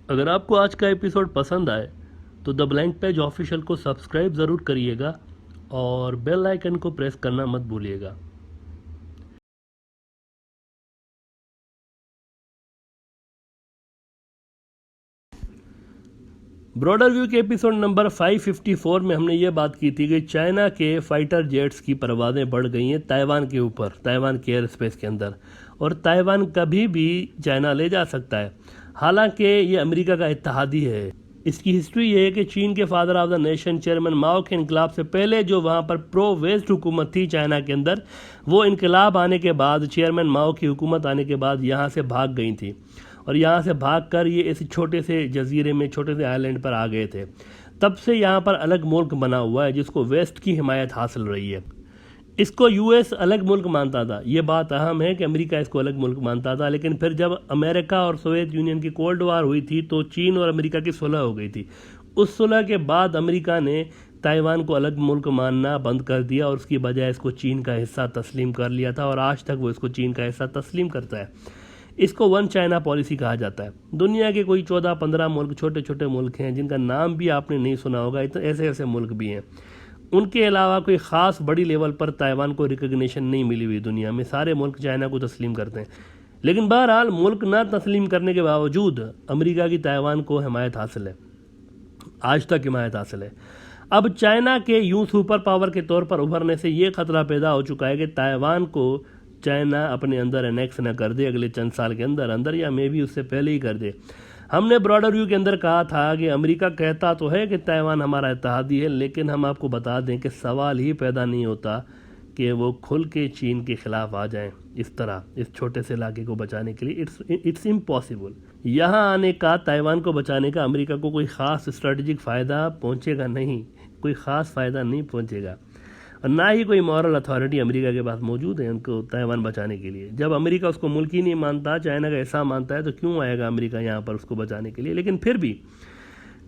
अगर आपको आज का एपिसोड पसंद आए तो द ब्लैंक पेज ऑफिशियल को सब्सक्राइब ज़रूर करिएगा और बेल आइकन को प्रेस करना मत भूलिएगा। ब्रॉडर व्यू के एपिसोड नंबर 554 में हमने ये बात की थी कि चाइना के फाइटर जेट्स की परवाज़ें बढ़ गई हैं ताइवान के ऊपर, ताइवान के एयर स्पेस के अंदर, और ताइवान कभी भी चाइना ले जा सकता है। हालांकि ये अमेरिका का इत्तेहादी है। इसकी हिस्ट्री ये है कि चीन के father of the nation chairman Mao के इनकलाब से पहले जो वहाँ पर प्रो वेस्ट हुकूमत थी चाइना के अंदर, वो इनकलाब आने के बाद, चेयरमैन माओ की हुकूमत आने के बाद यहाँ से भाग गई थी और यहाँ से भागकर ये इस छोटे से जजीरे में, छोटे से आइलैंड पर आ गए थे। तब से यहाँ पर अलग मुल्क बना हुआ है जिसको वेस्ट की हिमायत हासिल रही है। इसको यूएस अलग मुल्क मानता था, ये बात अहम है कि अमेरिका इसको अलग मुल्क मानता था, लेकिन फिर जब अमेरिका और सोवियत यूनियन की कोल्ड वार हुई थी तो चीन और अमेरिका की सुलह हो गई थी। उस सुलह के बाद अमेरिका ने ताइवान को अलग मुल्क मानना बंद कर दिया और उसकी बजाय इसको चीन का हिस्सा तस्लीम कर लिया था और आज तक वो इसको चीन का हिस्सा तस्लीम करता है। इसको वन चाइना पॉलिसी कहा जाता है। दुनिया के कोई 14-15 मुल्क, छोटे छोटे मुल्क हैं जिनका नाम भी आपने नहीं सुना होगा, ऐसे ऐसे मुल्क भी हैं। उनके अलावा कोई ख़ास बड़ी लेवल पर ताइवान को रिकग्निशन नहीं मिली हुई दुनिया में। सारे मुल्क चाइना को तस्लीम करते हैं, लेकिन बहरहाल मुल्क ना तस्लीम करने के बावजूद अमेरिका की ताइवान को हिमायत हासिल है, आज तक हिमायत हासिल है। अब चाइना के यूं सुपर पावर के तौर पर उभरने से ये खतरा पैदा हो चुका है कि ताइवान को चाइना अपने अंदर एनेक्स न कर दे अगले चंद साल के अंदर अंदर, या मे भी उससे पहले ही कर दे। हमने ब्रॉडर व्यू के अंदर कहा था कि अमेरिका कहता तो है कि ताइवान हमारा इत्तेहादी है, लेकिन हम आपको बता दें कि सवाल ही पैदा नहीं होता कि वो खुल के चीन के खिलाफ आ जाएं इस तरह, इस छोटे से इलाके को बचाने के लिए। It's impossible. यहाँ आने का, ताइवान को बचाने का अमेरिका को कोई ख़ास स्ट्रेटजिक फ़ायदा पहुँचेगा नहीं, कोई ख़ास फ़ायदा नहीं पहुँचेगा, और ना ही कोई मॉरल अथॉरिटी अमेरिका के पास मौजूद है उनको ताइवान बचाने के लिए। जब अमेरिका उसको मुल्क ही नहीं मानता, चाइना का ऐसा मानता है, तो क्यों आएगा अमेरिका यहाँ पर उसको बचाने के लिए। लेकिन फिर भी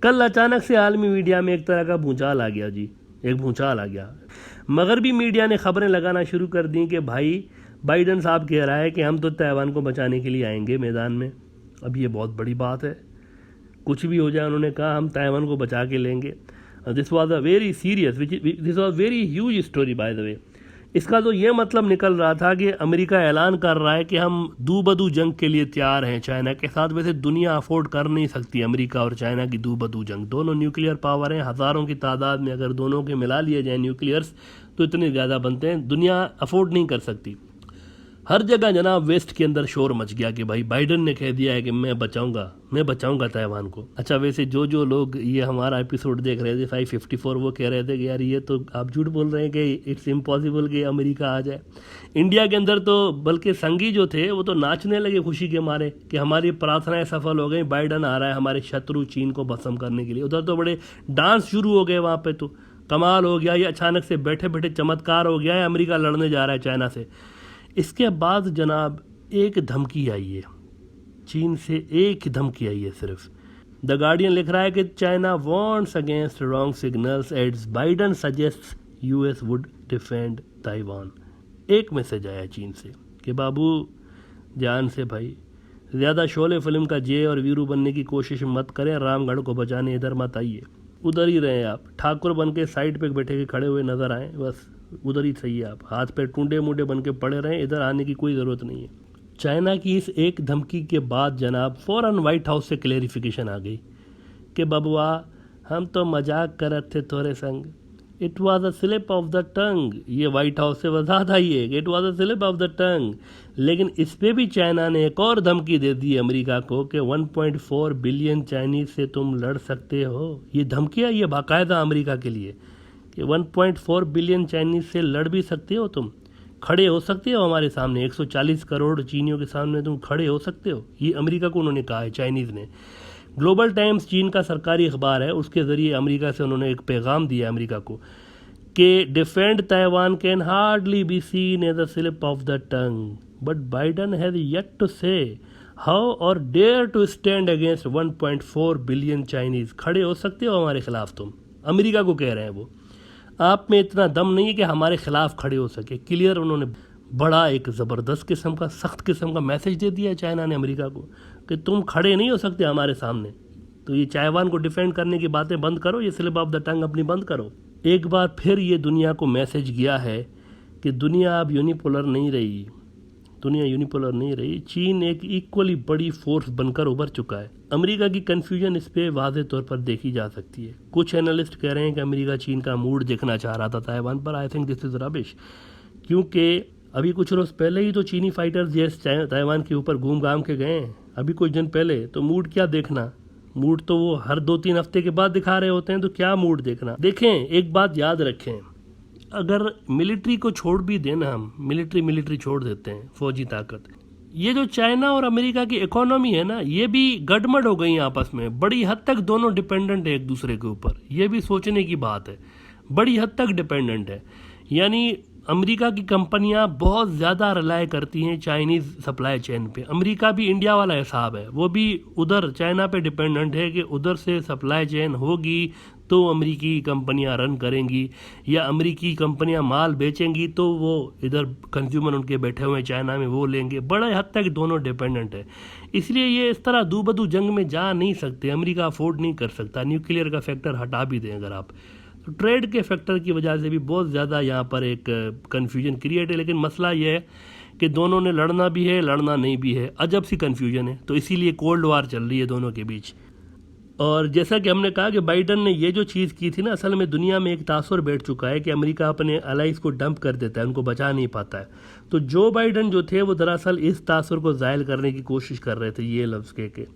कल अचानक से आलमी मीडिया में एक तरह का भूचाल आ गया जी, एक भूचाल आ गया। मगरबी मीडिया ने खबरें लगाना शुरू कर दी कि भाई बाइडन साहब कह रहा है कि हम तो ताइवान को बचाने के लिए आएंगे मैदान में। अब ये बहुत बड़ी बात है, कुछ भी हो जाए, उन्होंने कहा हम ताइवान को बचा के लेंगे। This was a very serious, this was very huge story by the way. इसका तो ये मतलब निकल रहा था कि अमेरिका ऐलान कर रहा है कि हम दू बदू जंग के लिए तैयार हैं चाइना के साथ। वैसे दुनिया अफोर्ड कर नहीं सकती अमेरिका और चाइना की दू बदू जंग। दोनों न्यूक्लियर पावर हैं, हज़ारों की तादाद में अगर दोनों के मिला लिए जाए न्यूक्लियर्स तो इतने ज़्यादा बनते हैं, दुनिया अफोर्ड नहीं कर सकती। हर जगह जनाब वेस्ट के अंदर शोर मच गया कि भाई बाइडन ने कह दिया है कि मैं बचाऊंगा ताइवान को। अच्छा, वैसे जो लोग ये हमारा एपिसोड देख रहे थे 554, वो कह रहे थे कि यार ये तो आप झूठ बोल रहे हैं कि इट्स इम्पॉसिबल कि अमेरिका आ जाए। इंडिया के अंदर तो बल्कि संगी जो थे वो तो नाचने लगे खुशी के मारे कि हमारी प्रार्थनाएं सफल हो गई, बाइडन आ रहा है हमारे शत्रु चीन को भस्म करने के लिए। उधर तो बड़े डांस शुरू हो गए, वहाँ पे तो कमाल हो गया, ये अचानक से बैठे बैठे चमत्कार हो गया है, अमेरिका लड़ने जा रहा है चाइना से। इसके बाद जनाब एक धमकी आई है चीन से, एक धमकी आई है सिर्फ। द गार्डियन लिख रहा है कि China warns against wrong signals aides Biden suggests US would defend Taiwan. एक मैसेज आया चीन से कि बाबू जान से भाई, ज़्यादा शोले फिल्म का जे और वीरू बनने की कोशिश मत करें, रामगढ़ को बचाने इधर मत आइए, उधर ही रहें आप, ठाकुर बन के साइड पे बैठे के खड़े हुए नज़र आएँ, बस उधर ही सही है आप, हाथ पे टूंडे मुंडे बन के पड़े रहें, इधर आने की कोई ज़रूरत नहीं है। चाइना की इस एक धमकी के बाद जनाब फ़ौरन वाइट हाउस से क्लेरिफिकेशन आ गई कि बबुआ हम तो मजाक करत थे तोरे संग, it was a slip of the टंग। ये वाइट हाउस से वजाहत आई है कि it was a slip of the टंग। लेकिन इस पे भी चाइना ने एक और धमकी दे दी अमेरिका को कि 1.4 बिलियन चाइनीज से तुम लड़ सकते हो। ये धमकी है, ये बाकायदा अमेरिका के लिए कि 1.4 बिलियन चाइनीज से लड़ भी सकते हो, तुम खड़े हो सकते हो हमारे सामने, 140 करोड़ चीनियों के सामने तुम खड़े हो सकते हो। ये अमेरिका को उन्होंने कहा है, चाइनीज़ ने। ग्लोबल टाइम्स चीन का सरकारी अखबार है, उसके ज़रिए अमेरिका से उन्होंने एक पैगाम दिया अमेरिका को कि defend Taiwan can hardly be seen as a slip of the tongue, but Biden has yet to say how और dare to stand against 1.4 billion Chinese. खड़े हो सकते हो हमारे खिलाफ तुम, अमेरिका को कह रहे हैं वो। आप में इतना दम नहीं है कि हमारे खिलाफ खड़े हो सके। क्लियर उन्होंने बड़ा एक ज़बरदस्त किस्म का, सख्त किस्म का मैसेज दे दिया चाइना ने अमेरिका को कि तुम खड़े नहीं हो सकते हमारे सामने। तो ये ताइवान को डिफेंड करने की बातें बंद करो, ये स्लिप ऑफ द टंग अपनी बंद करो। एक बार फिर ये दुनिया को मैसेज गया है कि दुनिया अब यूनिपोलर नहीं रही, दुनिया यूनिपोलर नहीं रही। चीन एक इक्वली बड़ी फोर्स बनकर उभर चुका है। अमेरिका की कन्फ्यूजन इस पे वाज़ेह तौर पर देखी जा सकती है। कुछ एनालिस्ट कह रहे हैं कि अमेरिका चीन का मूड देखना चाह रहा था ताइवान पर। I think this is rubbish, क्योंकि अभी कुछ रोज़ पहले ही तो चीनी फाइटर्स जैसे ताइवान के ऊपर घूम घाम के गए हैं, अभी कुछ दिन पहले। तो मूड क्या देखना, मूड तो वो हर 2-3 हफ्ते के बाद दिखा रहे होते हैं, तो क्या मूड देखना। देखें, एक बात याद रखें, अगर मिलिट्री को छोड़ भी देना, हम मिलिट्री छोड़ देते हैं, फौजी ताकत, ये जो चाइना और अमेरिका की इकोनॉमी है ना, ये भी गड़मड़ हो गई आपस में। बड़ी हद तक दोनों डिपेंडेंट है एक दूसरे के ऊपर, ये भी सोचने की बात है। बड़ी हद तक डिपेंडेंट है, यानी अमेरिका की कंपनियां बहुत ज़्यादा रिलाय करती हैं चाइनीज़ सप्लाई चेन पे। अमेरिका भी इंडिया वाला हिसाब है, वो भी उधर चाइना पे डिपेंडेंट है कि उधर से सप्लाई चेन होगी तो अमेरिकी कंपनियां रन करेंगी, या अमेरिकी कंपनियां माल बेचेंगी तो वो इधर कंज्यूमर उनके बैठे हुए चाइना में वो लेंगे। बड़े हद तक दोनों डिपेंडेंट है, इसलिए ये इस तरह दूबदू जंग में जा नहीं सकते। अमेरिका अफोर्ड नहीं कर सकता। न्यूक्लियर का फैक्टर हटा भी दें अगर आप, तो ट्रेड के फैक्टर की वजह से भी बहुत ज़्यादा यहाँ पर एक कन्फ्यूजन क्रिएट है। लेकिन मसला ये है कि दोनों ने लड़ना भी है, लड़ना नहीं भी है, अजब सी कन्फ्यूजन है। तो इसीलिए कोल्ड वार चल रही है दोनों के बीच। और जैसा कि हमने कहा कि बाइडन ने ये जो चीज़ की थी ना, असल में दुनिया में एक तासुर बैठ चुका है कि अमेरिका अपने अलाइज को डंप कर देता है, उनको बचा नहीं पाता है। तो जो बाइडन जो थे वो दरअसल इस तासुर को ज़ायल करने की कोशिश कर रहे थे, ये लफ्ज़ के।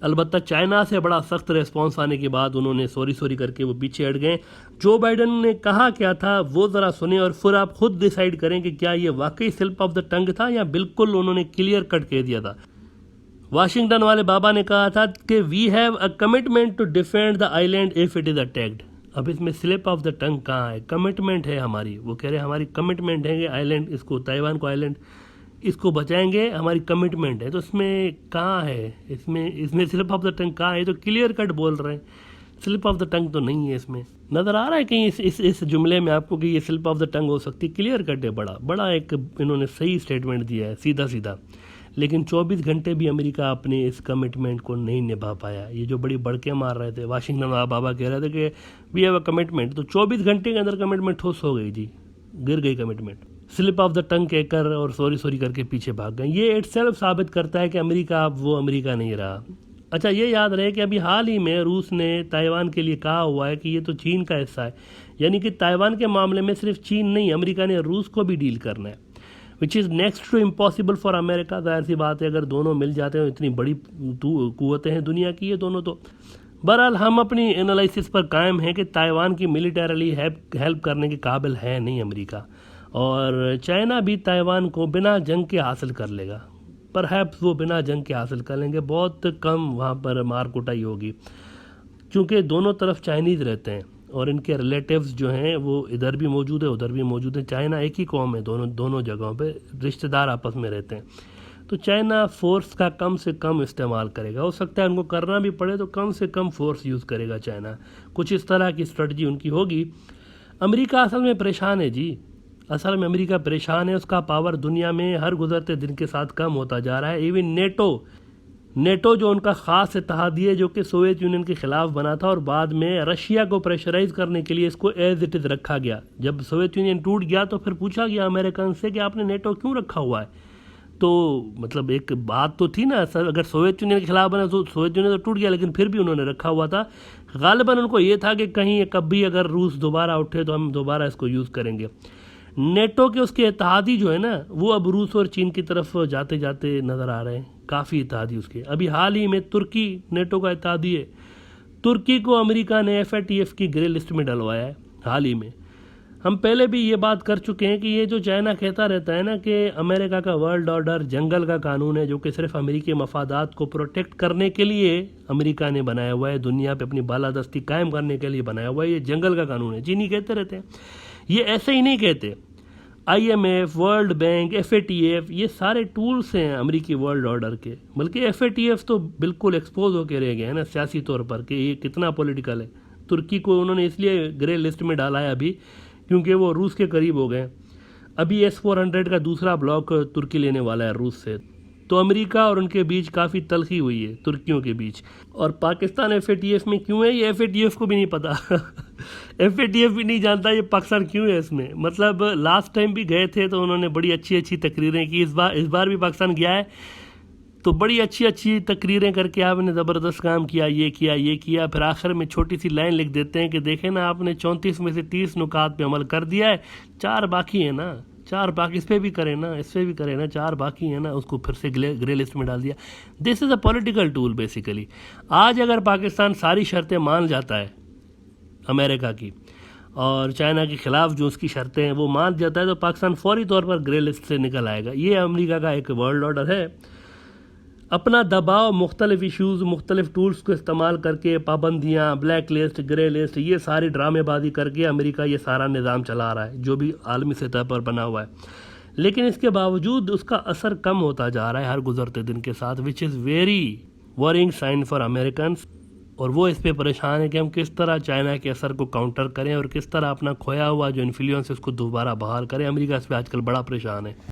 अलबत्ता चाइना से बड़ा सख्त रिस्पॉन्स आने के बाद उन्होंने सॉरी करके वो पीछे हट गए। जो बाइडन ने कहा क्या था वो ज़रा सुने और फिर आप खुद डिसाइड करें कि क्या ये वाकई स्लिप ऑफ द टंग था या बिल्कुल उन्होंने क्लियर कट कह दिया था। वाशिंगटन वाले बाबा ने कहा था कि we have a commitment to defend the island if it is attacked. अब इसमें स्लिप ऑफ द टंग कहाँ है? कमिटमेंट है हमारी, वो कह रहे हैं हमारी कमिटमेंट है कि आइलैंड, इसको ताइवान को आइलैंड, इसको बचाएंगे, हमारी कमिटमेंट है। तो इसमें कहाँ है, इसमें स्लिप ऑफ द टंग कहाँ है? तो क्लियर कट बोल रहे हैं, स्लिप ऑफ द टंग तो नहीं है। इसमें नज़र आ रहा है कहीं इस जुमले में आपको कि ये स्लिप ऑफ द टंग हो सकती है? क्लियर कट है, बड़ा एक इन्होंने सही स्टेटमेंट दिया है, सीधा। लेकिन 24 घंटे भी अमेरिका अपने इस कमिटमेंट को नहीं निभा पाया। ये जो बड़ी बड़के मार रहे थे, वाशिंगटन बाबा कह रहे थे कि वी हैव अ कमिटमेंट, तो 24 घंटे के अंदर कमिटमेंट ठोस हो गई जी, गिर गई कमिटमेंट। स्लिप ऑफ द टंग कहकर और सॉरी करके पीछे भाग गए। ये इटसेल्फ साबित करता है कि अमेरिका अब वो अमेरिका नहीं रहा। अच्छा, ये याद रहे कि अभी हाल ही में रूस ने ताइवान के लिए कहा हुआ है कि ये तो चीन का हिस्सा है, यानी कि ताइवान के मामले में सिर्फ चीन नहीं, अमेरिका ने रूस को भी डील करना है, which is next to impossible for America. जाहिर सी बात है, अगर दोनों मिल जाते हैं, इतनी बड़ी कुव्वतें हैं दुनिया की ये दोनों। तो बहरहाल हम अपनी एनालिसिस पर कायम हैं कि ताइवान की मिलिटरली हेल्प करने के काबिल है नहीं अमेरिका, और चाइना भी ताइवान को बिना जंग के हासिल कर लेगा। परहैप्स वो बिना जंग के हासिल कर लेंगे, बहुत कम वहाँ पर मार कुटाई होगी, क्योंकि दोनों तरफ चाइनीज़ रहते हैं और इनके रिलेटिव्स जो हैं वो इधर भी मौजूद है, उधर भी मौजूद है। चाइना एक ही कौम है, दोनों जगहों पे रिश्तेदार आपस में रहते हैं। तो चाइना फोर्स का कम से कम इस्तेमाल करेगा। हो सकता है उनको करना भी पड़े तो कम से कम फोर्स यूज़ करेगा चाइना, कुछ इस तरह की स्ट्रेटजी उनकी होगी। अमेरिका असल में परेशान है जी, असल में अमेरिका परेशान है। उसका पावर दुनिया में हर गुजरते दिन के साथ कम होता जा रहा है। इवन नेटो जो उनका ख़ास इत्तेहादी है, जो कि सोवियत यूनियन के ख़िलाफ़ बना था और बाद में रशिया को प्रेशराइज करने के लिए इसको एज इट इज़ रखा गया। जब सोवियत यूनियन टूट गया तो फिर पूछा गया अमेरिकन से कि आपने नेटो क्यों रखा हुआ है। तो मतलब एक बात तो थी ना, अगर सोवियत यूनियन के खिलाफ बना तो सोवियत यूनियन तो टूट गया, लेकिन फिर भी उन्होंने रखा हुआ था। गालिबन उनको ये था कि कहीं कभी अगर रूस दोबारा उठे तो हम दोबारा इसको यूज़ करेंगे। नेटो के उसके इत्तेहादी जो है ना, वो अब रूस और चीन की तरफ जाते जाते नज़र आ रहे हैं, काफ़ी इत्तेहादी उसके। अभी हाल ही में तुर्की नेटो का इत्तेहादी है, तुर्की को अमेरिका ने FATF की ग्रे लिस्ट में डलवाया है हाल ही में। हम पहले भी ये बात कर चुके हैं कि ये जो चाइना कहता रहता है ना कि अमेरिका का वर्ल्ड ऑर्डर जंगल का कानून है, जो कि सिर्फ अमेरिकी मफादात को प्रोटेक्ट करने के लिए अमेरिका ने बनाया हुआ है, दुनिया पे अपनी बालादस्ती कायम करने के लिए बनाया हुआ है, ये जंगल का कानून है। चीनी कहते रहते हैं, ये ऐसे ही नहीं कहते। IMF, वर्ल्ड बैंक, FATF, ये सारे टूल्स हैं अमेरिकी वर्ल्ड ऑर्डर के। बल्कि FATF तो बिल्कुल एक्सपोज होकर रह गए हैं ना सियासी तौर पर कि ये कितना पॉलिटिकल है। तुर्की को उन्होंने इसलिए ग्रे लिस्ट में डाला है अभी क्योंकि वो रूस के करीब हो गए। अभी S-400 का दूसरा ब्लॉक तुर्की लेने वाला है रूस से। तो अमेरिका और उनके बीच काफ़ी तलखी हुई है तुर्कियों के बीच। और पाकिस्तान FATF में क्यों है ये FATF को भी नहीं पता FATF भी नहीं जानता ये पाकिस्तान क्यों है इसमें। मतलब लास्ट टाइम भी गए थे तो उन्होंने बड़ी अच्छी अच्छी तकरीरें की, इस बार भी पाकिस्तान गया है तो बड़ी अच्छी अच्छी तकरीरें करके आपने ज़बरदस्त काम किया, ये किया ये किया, फिर आखिर में छोटी सी लाइन लिख देते हैं कि देखें ना आपने 34 में से 30 नुकात पे अमल कर दिया है, 4 बाकी है ना, 4 बाकी, इस पर भी करें ना, इस पर भी करें ना, 4 बाकी है ना, उसको फिर से ग्रे लिस्ट में डाल दिया। This is a political tool basically. आज अगर पाकिस्तान सारी शर्तें मान जाता है अमेरिका की और चाइना के ख़िलाफ़ जो उसकी शर्तें हैं वो मान जाता है तो पाकिस्तान फौरी तौर पर ग्रे लिस्ट से निकल आएगा। ये अमेरिका का एक वर्ल्ड ऑर्डर है। अपना दबाव मुख्तलिफ इश्यूज़, मुख्तलिफ टूल्स को इस्तेमाल करके, पाबंदियाँ, ब्लैक लिस्ट, ग्रे लिस्ट, ये सारी ड्रामेबाजी करके अमेरिका ये सारा निज़ाम चला रहा है जो भी आलमी सतह पर बना हुआ है। लेकिन इसके बावजूद उसका असर कम होता जा रहा है हर गुजरते दिन के साथ, which is very worrying sign for Americans. और वो इस पे परेशान है कि हम किस तरह चाइना के असर को काउंटर करें और किस तरह अपना खोया हुआ जो इन्फ्लुएंस है उसको दोबारा बहाल करें। अमेरिका इस पर आजकल बड़ा परेशान है।